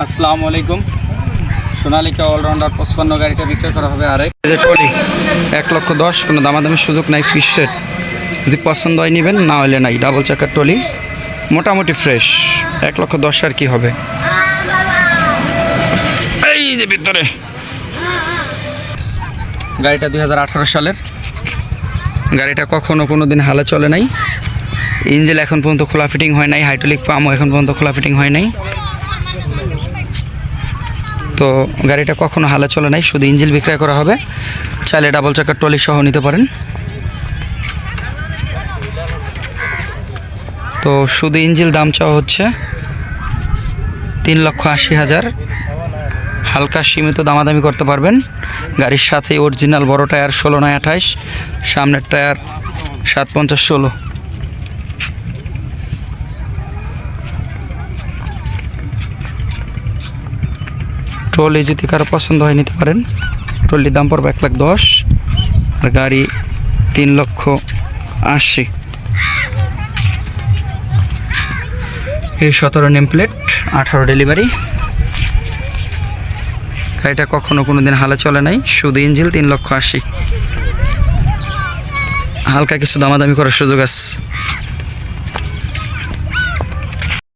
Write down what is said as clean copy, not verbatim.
আসসালামু আলাইকুম। সোনালিকা অলরাউন্ডার 55 গাড়িটা বিক্রয় করা হবে আরেক ট্রলি 1,10,000, কোনো দামাদামির সুযোগ নাই। ফিক্সড রেট, যদি পছন্দ হয় নেবেন, না হলে নাই। ডাবল চাকার ট্রলি, মোটামুটি ফ্রেশ। 1,10,000 আর কি হবে। এই যে ভিতরে গাড়িটা 2018 সালের গাড়িটা, কখনো কোনো দিন হালে চলে নাই। ইঞ্জিন এখন পর্যন্ত খোলা ফিটিং হয় নাই। হাইড্রোলিক পাম্পও এখন পর্যন্ত খোলা ফিটিং হয় নাই। তো গাড়িটা কখনো হালে চলে নাই, শুধু ইঞ্জিন বিক্রয় করা হবে। চাইলে ডাবল চাকার ট্রলি সহ নিতে পারেন। তো শুধু ইঞ্জিন দাম চাওয়া হচ্ছে 3,80,000। হালকা সীমিত দামাদামি করতে পারবেন। গাড়ির সাথে অরিজিনাল বড় টায়ার 16/28, সামনের টায়ার 750/16। ট্রলি যদি কারো পছন্দ হয় নিতে পারেন। ট্রলির দাম পড়বে 1,10,000 আর গাড়ি 3,80,000। এই 17 নেম প্লেট, 18 ডেলিভারি। গাড়িটা কখনো কোনো দিন হালে চলে নাই, শুধু ইঞ্জিন। 3,80,000। হালকা কিছু দামাদামি করার সুযোগ আছে।